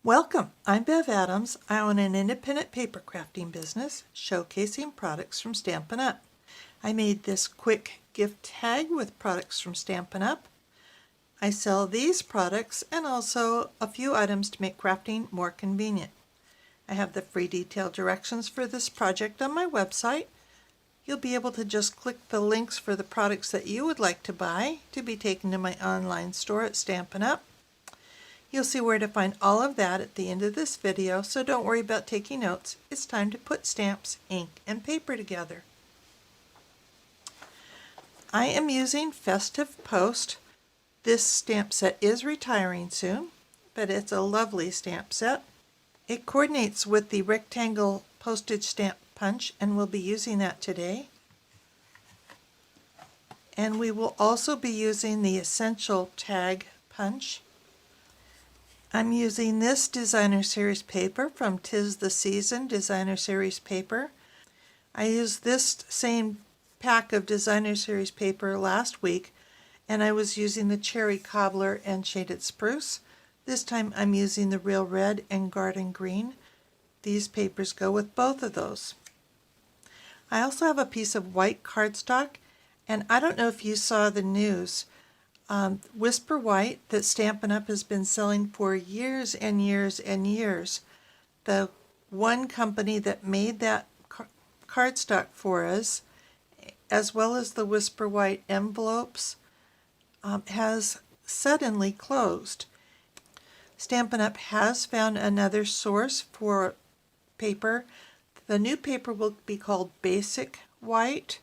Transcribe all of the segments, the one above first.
Welcome, I'm Bev Adams. I own an independent paper crafting business showcasing products from Stampin' Up! I made this quick gift tag with products from Stampin' Up! I sell these products and also a few items to make crafting more convenient. I have the free detailed directions for this project on my website. You'll be able to just click the links for the products that you would like to buy to be taken to my online store at Stampin' Up! You'll see where to find all of that at the end of this video, so don't worry about taking notes. It's time to put stamps, ink, and paper together. I am using Festive Post. This stamp set is retiring soon, but it's a lovely stamp set. It coordinates with the rectangle postage stamp punch, and we'll be using that today. And we will also be using the Essential Tag Punch. I'm using this Designer Series paper from 'Tis the Season Designer Series paper. I used this same pack of Designer Series paper last week, and I was using the Cherry Cobbler and Shaded Spruce. This time I'm using the Real Red and Garden Green. These papers go with both of those. I also have a piece of white cardstock, and I don't know if you saw the news. Whisper White that Stampin' Up! Has been selling for years and years and years. The one company that made that cardstock for us, as well as the Whisper White envelopes, has suddenly closed. Stampin' Up! Has found another source for paper. The new paper will be called Basic White.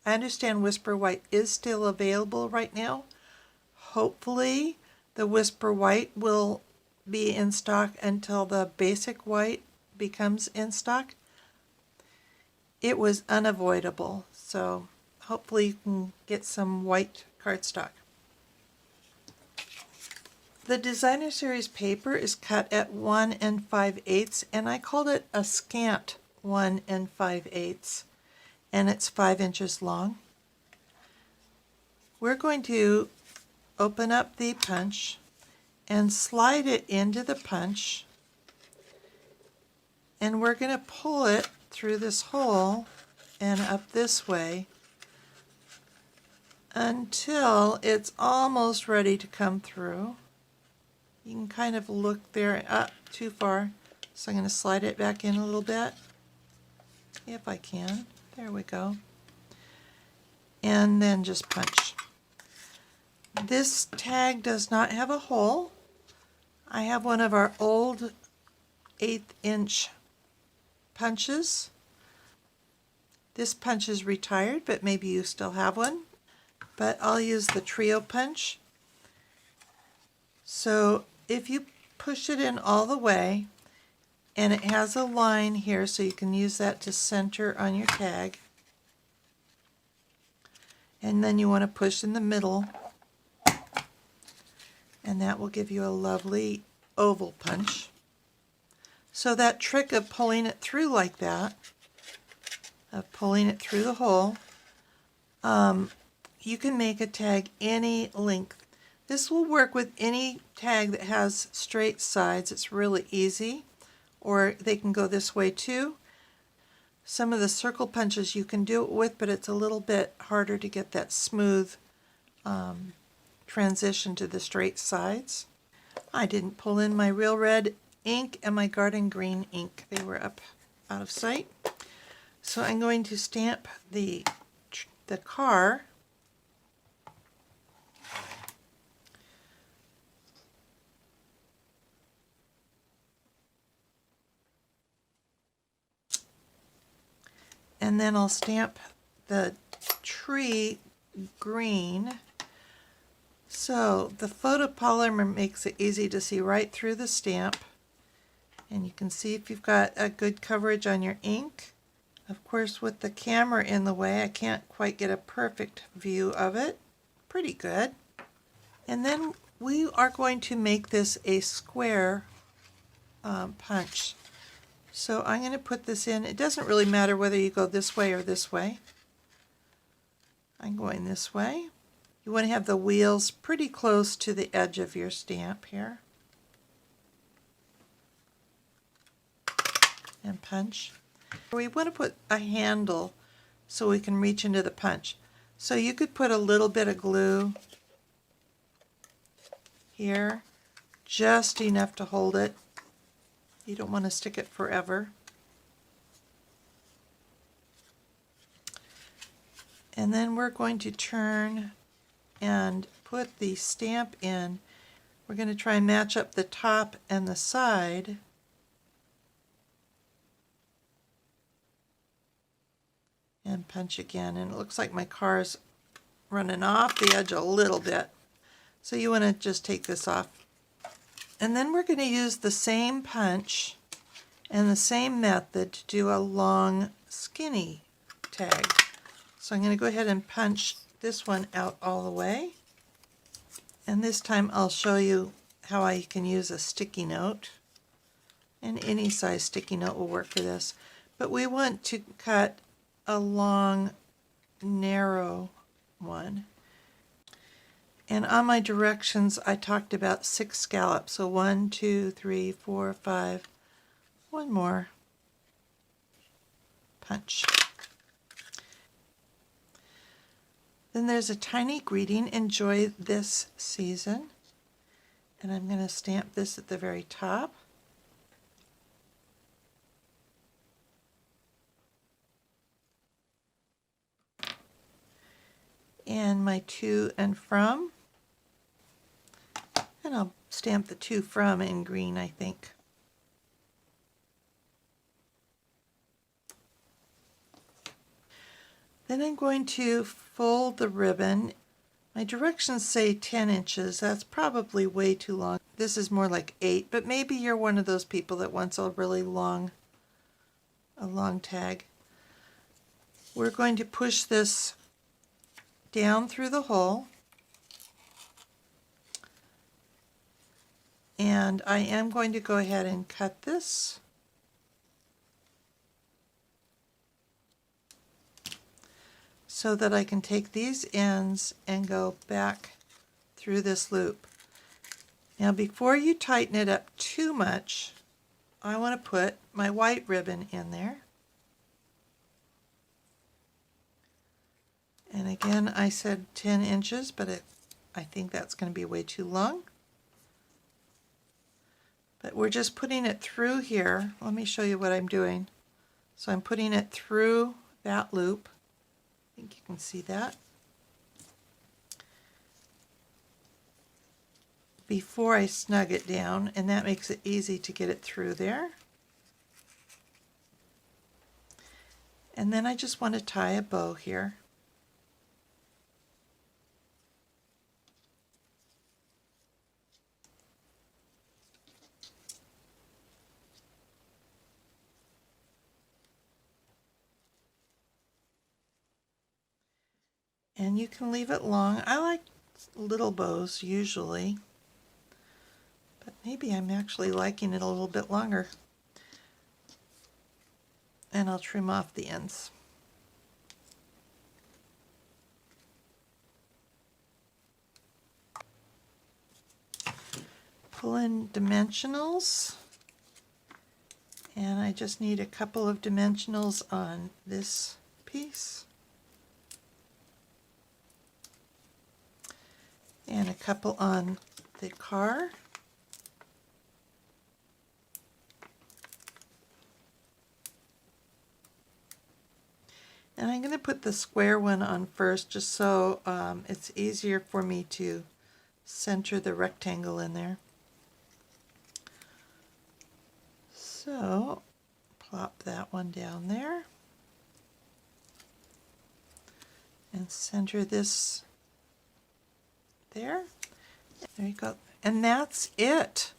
I understand Whisper White is still available right now. Hopefully the Whisper White will be in stock until the Basic White becomes in stock. It was unavoidable, so hopefully you can get some white cardstock. The Designer Series paper is cut at 1 5/8, and I called it a scant 1 5/8, and it's 5 inches long. We're going to open up the punch and slide it into the punch, and we're going to pull it through this hole and up this way until it's almost ready to come through. You can kind of look there, up too far, so I'm going to slide it back in a little bit, if I can. There we go. And then just punch. This tag does not have a hole. I have one of our old 1/8 inch punches. This punch is retired, but maybe you still have one. But I'll use the trio punch. So if you push it in all the way, and it has a line here, so you can use that to center on your tag. And then you want to push in the middle, and that will give you a lovely oval punch. So that trick of pulling it through like that, of pulling it through the hole, you can make a tag any length. This will work with any tag that has straight sides. It's really easy. Or they can go this way too. Some of the circle punches you can do it with, but it's a little bit harder to get that smooth transition to the straight sides. I didn't pull in my Real Red ink and my Garden Green ink. They were up out of sight. So I'm going to stamp the car. And then I'll stamp the tree green. So the photopolymer makes it easy to see right through the stamp. And you can see if you've got a good coverage on your ink. Of course, with the camera in the way, I can't quite get a perfect view of it. Pretty good. And then we are going to make this a square punch. So I'm going to put this in. It doesn't really matter whether you go this way or this way. I'm going this way. You want to have the wheels pretty close to the edge of your stamp here. And punch. We want to put a handle so we can reach into the punch. So you could put a little bit of glue here, just enough to hold it. You don't want to stick it forever. And then we're going to turn and put the stamp in. We're going to try and match up the top and the side. And punch again. And it looks like my car's running off the edge a little bit. So you want to just take this off. And then we're going to use the same punch and the same method to do a long skinny tag. So I'm going to go ahead and punch this one out all the way. And this time I'll show you how I can use a sticky note. And any size sticky note will work for this. But we want to cut a long, narrow one. And on my directions, I talked about 6 scallops. So 1, 2, 3, 4, 5. One more. Punch. Then there's a tiny greeting, enjoy this season. And I'm going to stamp this at the very top. And my to and from. And I'll stamp the to from in green, I think. Then I'm going to fold the ribbon. My directions say 10 inches. That's probably way too long. This is more like 8, but maybe you're one of those people that wants a really long tag. We're going to push this down through the hole. And I am going to go ahead and cut this. So that I can take these ends and go back through this loop. Now before you tighten it up too much, I want to put my white ribbon in there. And again, I said 10 inches, but I think that's going to be way too long. But we're just putting it through here. Let me show you what I'm doing. So I'm putting it through that loop. I think you can see that. Before I snug it down, and that makes it easy to get it through there. And then I just want to tie a bow here. And you can leave it long. I like little bows usually, but maybe I'm actually liking it a little bit longer. And I'll trim off the ends. Pull in dimensionals, and I just need a couple of dimensionals on this piece. And a couple on the car. And I'm going to put the square one on first just so it's easier for me to center the rectangle in there. So plop that one down there and center this there. There you go. And that's it.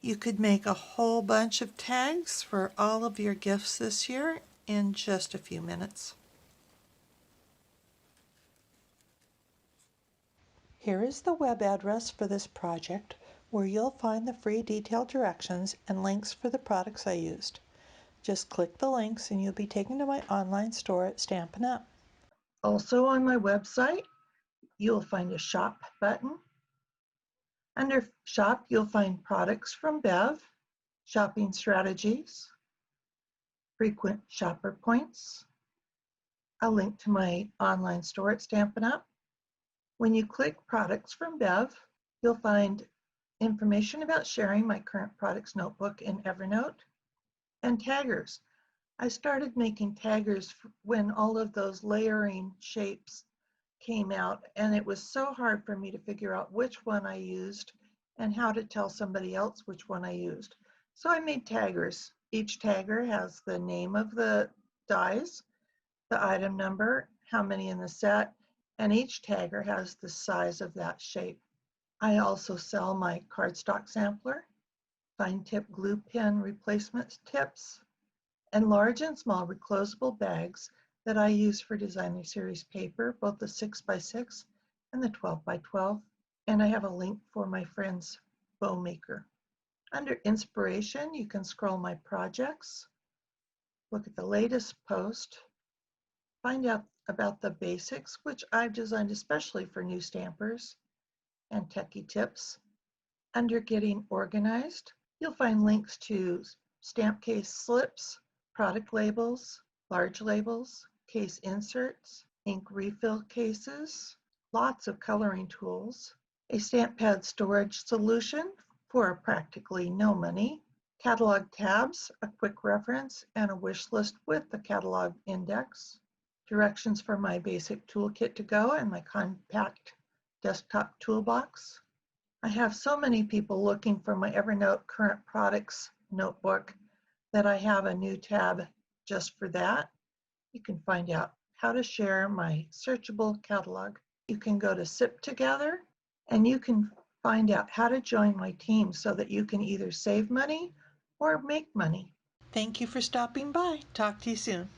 You could make a whole bunch of tags for all of your gifts this year in just a few minutes. Here is the web address for this project where you'll find the free detailed directions and links for the products I used. Just click the links and you'll be taken to my online store at Stampin' Up! Also on my website you'll find a shop button. Under shop, you'll find products from Bev, shopping strategies, frequent shopper points, a link to my online store at Stampin' Up. When you click products from Bev, you'll find information about sharing my current products notebook in Evernote and taggers. I started making taggers when all of those layering shapes came out, and it was so hard for me to figure out which one I used and how to tell somebody else which one I used. So I made taggers. Each tagger has the name of the dies, the item number, how many in the set, and each tagger has the size of that shape. I also sell my cardstock sampler, fine tip glue pen replacement tips, and large and small reclosable bags that I use for Designer Series paper, both the 6x6 and the 12x12. And I have a link for my friend's bow maker. Under inspiration, you can scroll my projects, look at the latest post, find out about the basics, which I've designed especially for new stampers, and techie tips. Under getting organized, you'll find links to stamp case slips, product labels, large labels, case inserts, ink refill cases, lots of coloring tools, a stamp pad storage solution for practically no money, catalog tabs, a quick reference, and a wish list with the catalog index, directions for my basic toolkit to go and my compact desktop toolbox. I have so many people looking for my Evernote current products notebook that I have a new tab just for that. You can find out how to share my searchable catalog. You can go to SIP Together and you can find out how to join my team so that you can either save money or make money. Thank you for stopping by. Talk to you soon.